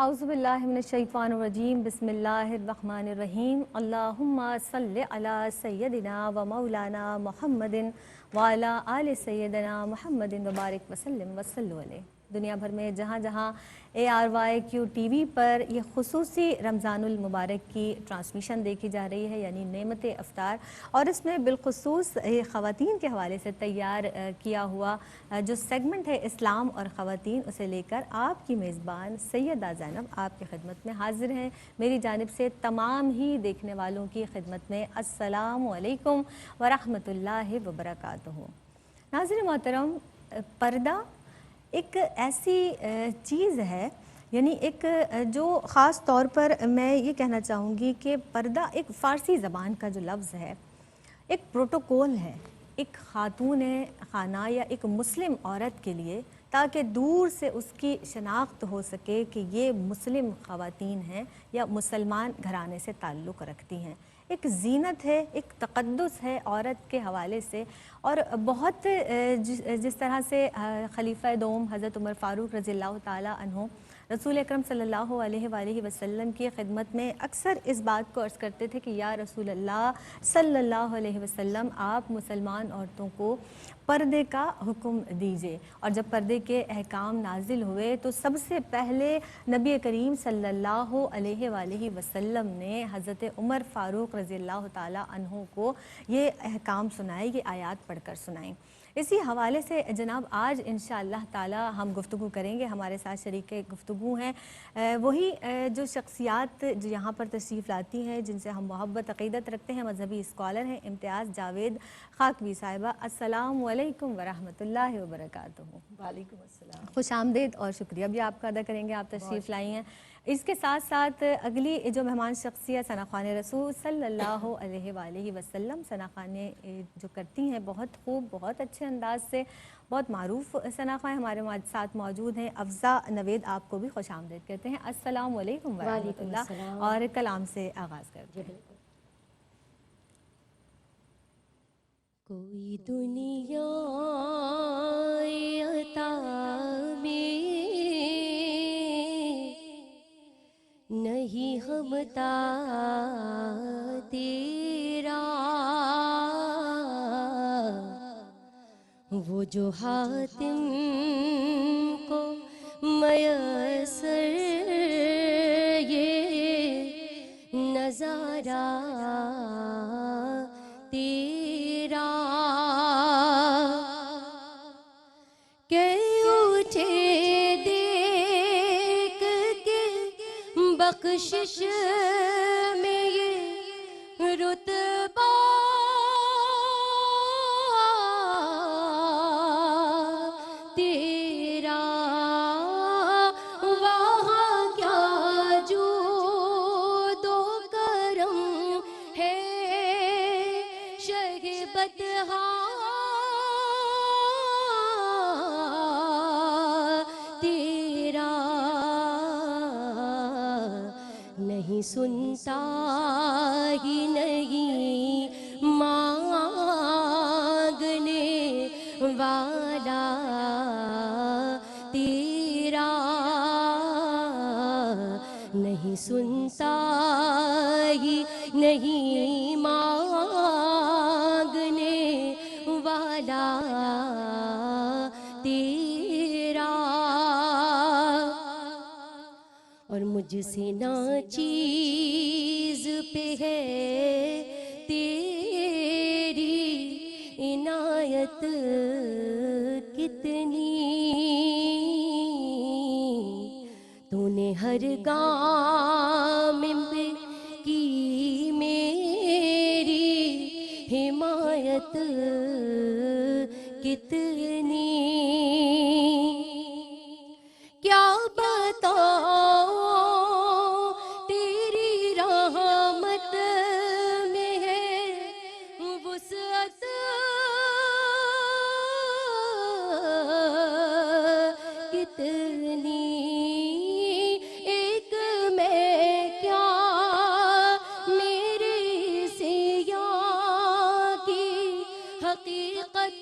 اعوذ باللہ من الشیطان الرجیم بسم اللہ الرحمن الرحیم اللہم صلی علی سیدنا و مولانا محمد وعلی آل سیدنا محمد وبارک وسلم وصلوا علیہ۔ دنیا بھر میں جہاں جہاں ARYQ ٹی وی پر یہ خصوصی رمضان المبارک کی ٹرانسمیشن دیکھی جا رہی ہے، یعنی نعمت افطار، اور اس میں بالخصوص خواتین کے حوالے سے تیار کیا ہوا جو سیگمنٹ ہے اسلام اور خواتین، اسے لے کر آپ کی میزبان سیدہ زینب آپ کی خدمت میں حاضر ہیں۔ میری جانب سے تمام ہی دیکھنے والوں کی خدمت میں السلام علیکم ورحمۃ اللہ وبرکاتہ۔ ناظرین محترم، پردہ ایک ایسی چیز ہے، یعنی ایک جو خاص طور پر میں یہ کہنا چاہوں گی کہ پردہ ایک فارسی زبان کا جو لفظ ہے، ایک پروٹوکول ہے ایک خاتون خانہ یا ایک مسلم عورت کے لیے، تاکہ دور سے اس کی شناخت ہو سکے کہ یہ مسلم خواتین ہیں یا مسلمان گھرانے سے تعلق رکھتی ہیں۔ ایک زینت ہے، ایک تقدس ہے عورت کے حوالے سے، اور بہت جس طرح سے خلیفہ دوم حضرت عمر فاروق رضی اللہ تعالیٰ عنہ رسول اکرم صلی اللہ علیہ وآلہ وسلم کی خدمت میں اکثر اس بات کو عرض کرتے تھے کہ یا رسول اللہ صلی اللہ علیہ وسلم، آپ مسلمان عورتوں کو پردے کا حکم دیجئے۔ اور جب پردے کے احکام نازل ہوئے تو سب سے پہلے نبی کریم صلی اللہ علیہ وآلہ وسلم نے حضرت عمر فاروق رضی اللہ تعالیٰ عنہ کو یہ احکام سنائے، یہ آیات پڑھ کر سنائیں۔ اسی حوالے سے جناب آج انشاءاللہ تعالی ہم گفتگو کریں گے۔ ہمارے ساتھ شریک گفتگو ہیں وہی جو شخصیات جو یہاں پر تشریف لاتی ہیں، جن سے ہم محبت عقیدت رکھتے ہیں، مذہبی اسکالر ہیں امتیاز جاوید خاکوی صاحبہ۔ السلام علیکم ورحمۃ اللہ وبرکاتہ۔ وعلیکم السلام، خوش آمدید اور شکریہ بھی آپ کا ادا کریں گے، آپ تشریف لائی ہیں۔ اس کے ساتھ ساتھ اگلی جو مہمان شخصیت ثنا خوان رسول صلی اللہ علیہ وآلہ وسلم ثنا خوانیں جو کرتی ہیں بہت خوب، بہت اچھے انداز سے، بہت معروف ثنا خوان ہمارے ساتھ موجود ہیں۔ افزا نوید آپ کو بھی خوش آمدید کہتے ہیں۔ السلام علیکم ورحمۃ اللہ، اور کلام سے آغاز کرتے ہیں۔ کوئی دنیا عطا میں نہیں ہمتا تیرا، وہ جو حاتم کو میسر یہ نظارہ تیرا، کہ اٹھے دیکھ کے بخشش میں یہ رتبہ تیرا، وہاں کیا جود و کرم ہے شہ بدہا تیرا، نہیں سنتا ہی نہیں مانگنے والا تیرا، نہیں سنتا ہی نہیں مانگنے والا تیرا، اور مجھ سے ناچیز پہ ہے تیری عنایت کتنی، تو نے ہر گام میں کی میری حمایت کتنی، کیا بتاؤں تیری رحمت میں ہے وسعت کتنی، ایک میں کیا میرے سیاں کی حقیقت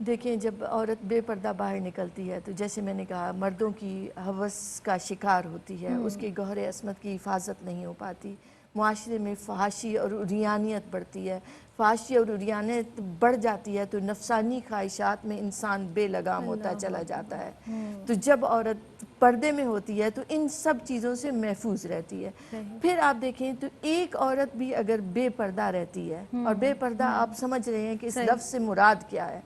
دیکھیں جب عورت بے پردہ باہر نکلتی ہے تو جیسے میں نے کہا مردوں کی ہوس کا شکار ہوتی ہے، اس کے گوہر عصمت کی حفاظت نہیں ہو پاتی، معاشرے میں فحاشی اور عریانیت بڑھتی ہے، فحاشی اور عریانیت بڑھ جاتی ہے تو نفسانی خواہشات میں انسان بے لگام ہوتا چلا جاتا ہے۔ تو جب عورت پردے میں ہوتی ہے تو ان سب چیزوں سے محفوظ رہتی ہے۔ پھر آپ دیکھیں تو ایک عورت بھی اگر بے پردہ رہتی ہے، اور بے پردہ آپ سمجھ رہے ہیں کہ اس لفظ سے مراد کیا ہے،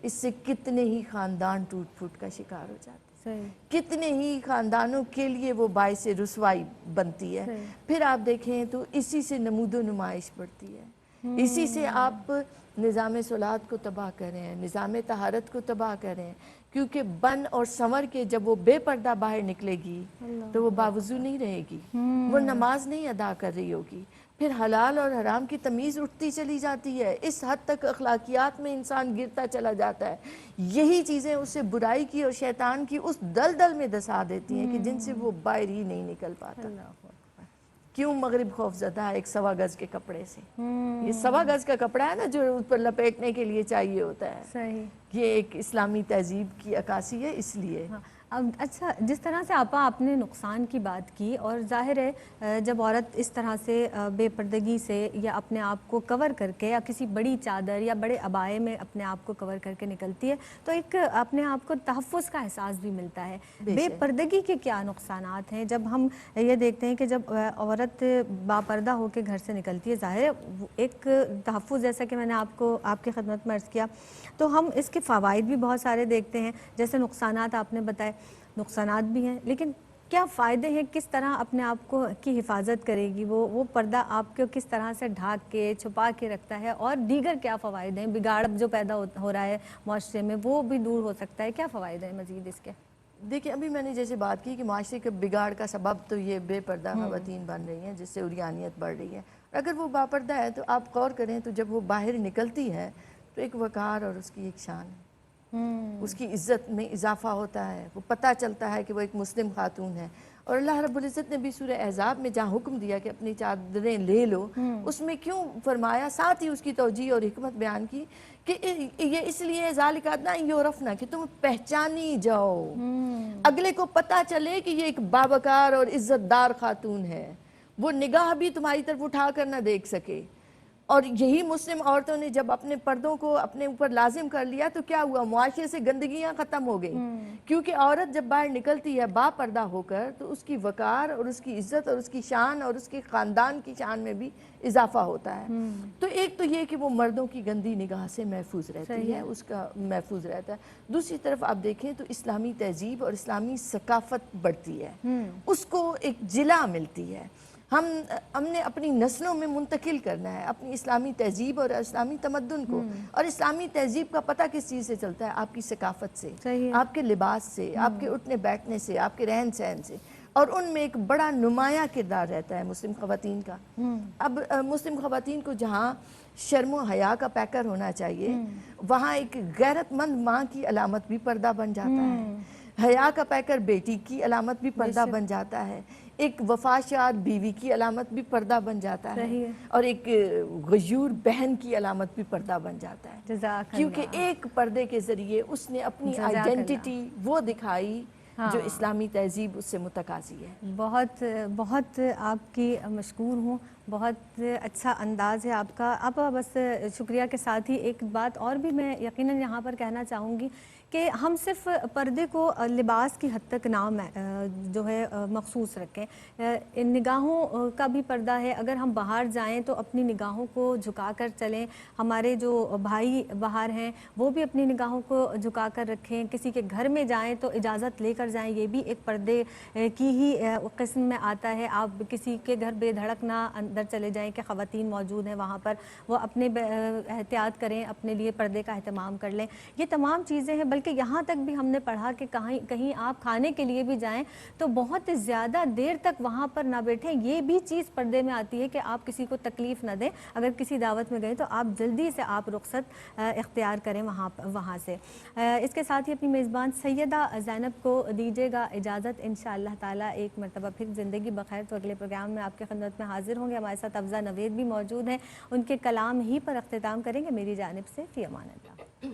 اس سے کتنے ہی خاندان ٹوٹ پھوٹ کا شکار ہو جاتے ہیں، کتنے ہی خاندانوں کے لیے وہ باعث رسوائی بنتی ہے۔ پھر آپ دیکھیں تو اسی سے نمود و نمائش بڑھتی ہے، اسی سے آپ نظام صلاحت کو تباہ کر رہے ہیں، نظام طہارت کو تباہ کر رہے ہیں، کیونکہ بن اور سنور کے جب وہ بے پردہ باہر نکلے گی تو وہ باوضو نہیں رہے گی، وہ نماز نہیں ادا کر رہی ہوگی، پھر حلال اور حرام کی تمیز اٹھتی چلی جاتی ہے، اس حد تک اخلاقیات میں انسان گرتا چلا جاتا ہے۔ یہی چیزیں اسے برائی کی اور شیطان کی اس دلدل میں دسا دیتی ہیں کہ جن سے وہ باہر ہی نہیں نکل پاتا۔ کیوں مغرب خوف زدہ ہے ایک 1.25 گز کے کپڑے سے؟ یہ 1.25 گز کا کپڑا ہے نا جو اس پر لپیٹنے کے لیے چاہیے ہوتا ہے، صحیح۔ یہ ایک اسلامی تہذیب کی عکاسی ہے، اس لیے۔ اچھا، جس طرح سے آپ نے نقصان کی بات کی، اور ظاہر ہے جب عورت اس طرح سے بے پردگی سے یا اپنے آپ کو کور کر کے یا کسی بڑی چادر یا بڑے عبائے میں اپنے آپ کو کور کر کے نکلتی ہے تو ایک اپنے آپ کو تحفظ کا احساس بھی ملتا ہے۔ بے پردگی کے کیا نقصانات ہیں جب ہم یہ دیکھتے ہیں کہ جب عورت باپردہ ہو کے گھر سے نکلتی ہے؟ ظاہر ہے ایک تحفظ، جیسا کہ میں نے آپ کی خدمت میں عرض کیا، تو ہم اس کے فوائد بھی بہت سارے دیکھتے ہیں، جیسے نقصانات آپ نے بتائے، نقصانات بھی ہیں، لیکن کیا فائدے ہیں؟ کس طرح اپنے آپ کو کی حفاظت کرے گی وہ پردہ آپ کو کس طرح سے ڈھانک کے چھپا کے رکھتا ہے، اور دیگر کیا فوائد ہیں؟ بگاڑ جو پیدا ہو رہا ہے معاشرے میں وہ بھی دور ہو سکتا ہے، کیا فوائد ہیں مزید اس کے؟ دیکھیں ابھی میں نے جیسے بات کی کہ معاشرے کے بگاڑ کا سبب تو یہ بے پردہ خواتین بن رہی ہیں، جس سے عریانیت بڑھ رہی ہے۔ اگر وہ باپردہ ہے تو آپ غور کریں تو جب وہ باہر نکلتی ہے تو ایک وقار اور اس کی ایک شان ہے، اس کی عزت میں اضافہ ہوتا ہے، وہ پتہ چلتا ہے کہ وہ ایک مسلم خاتون ہے۔ اور اللہ رب العزت نے بھی سورہ احزاب میں جہاں حکم دیا کہ اپنی چادریں لے لو، اس میں کیوں فرمایا؟ ساتھ ہی اس کی توجیہ اور حکمت بیان کی کہ یہ اس لیے ذالک ادنیٰ یعرفن، کہ تم پہچانی جاؤ، اگلے کو پتہ چلے کہ یہ ایک باوقار اور عزت دار خاتون ہے، وہ نگاہ بھی تمہاری طرف اٹھا کر نہ دیکھ سکے۔ اور یہی مسلم عورتوں نے جب اپنے پردوں کو اپنے اوپر لازم کر لیا تو کیا ہوا؟ معاشرے سے گندگیاں ختم ہو گئیں، کیونکہ عورت جب باہر نکلتی ہے با پردہ ہو کر تو اس کی وقار اور اس کی عزت اور اس کی شان اور اس کے خاندان کی شان میں بھی اضافہ ہوتا ہے۔ تو ایک تو یہ کہ وہ مردوں کی گندی نگاہ سے محفوظ رہتی ہے، اس کا محفوظ رہتا ہے۔ دوسری طرف آپ دیکھیں تو اسلامی تہذیب اور اسلامی ثقافت بڑھتی ہے، اس کو ایک جلا ملتی ہے۔ ہم نے اپنی نسلوں میں منتقل کرنا ہے اپنی اسلامی تہذیب اور اسلامی تمدن کو، اور اسلامی تہذیب کا پتہ کس چیز سے چلتا ہے؟ آپ کی ثقافت سے، آپ کے لباس سے، آپ کے اٹھنے بیٹھنے سے، آپ کے رہن سہن سے، اور ان میں ایک بڑا نمایاں کردار رہتا ہے مسلم خواتین کا۔ اب مسلم خواتین کو جہاں شرم و حیا کا پیکر ہونا چاہیے، وہاں ایک غیرت مند ماں کی علامت بھی پردہ بن جاتا ہے، حیا کا پیکر بیٹی کی علامت بھی پردہ بن جاتا ہے، ایک وفاشار بیوی کی علامت بھی پردہ بن جاتا ہے، اور ایک غیور بہن کی علامت بھی پردہ بن جاتا ہے، کیونکہ ایک پردے کے ذریعے اس نے اپنی آئیڈینٹی وہ دکھائی جو اسلامی تہذیب اس سے متقاضی ہے۔ بہت بہت آپ کی مشکور ہوں، بہت اچھا انداز ہے آپ کا۔ اب بس شکریہ کے ساتھ ہی ایک بات اور بھی میں یقیناً یہاں پر کہنا چاہوں گی کہ ہم صرف پردے کو لباس کی حد تک نام جو ہے مخصوص رکھیں، نگاہوں کا بھی پردہ ہے۔ اگر ہم باہر جائیں تو اپنی نگاہوں کو جھکا کر چلیں، ہمارے جو بھائی باہر ہیں وہ بھی اپنی نگاہوں کو جھکا کر رکھیں، کسی کے گھر میں جائیں تو اجازت لے کر جائیں، یہ بھی ایک پردے کی ہی قسم میں آتا ہے۔ آپ کسی کے گھر بے دھڑک نہ اندر چلے جائیں کہ خواتین موجود ہیں وہاں پر، وہ اپنے احتیاط کریں، اپنے لیے پردے کا اہتمام کر لیں۔ یہ تمام چیزیں ہیں، بلکہ یہاں تک بھی ہم نے پڑھا کہ کہیں آپ کھانے کے لیے بھی جائیں تو بہت زیادہ دیر تک وہاں پر نہ بیٹھیں، یہ بھی چیز پردے میں آتی ہے کہ آپ کسی کو تکلیف نہ دیں۔ اگر کسی دعوت میں گئے تو آپ جلدی سے آپ رخصت اختیار کریں وہاں سے۔ اس کے ساتھ ہی اپنی میزبان سیدہ زینب کو دیجیے گا اجازت، انشاءاللہ تعالیٰ ایک مرتبہ پھر زندگی بخیر تو اگلے پروگرام میں آپ کے خدمت میں حاضر ہوں گے۔ ہمارے ساتھ افضہ نوید بھی موجود ہیں، ان کے کلام ہی پر اختتام کریں گے۔ میری جانب سے فی امان اللہ۔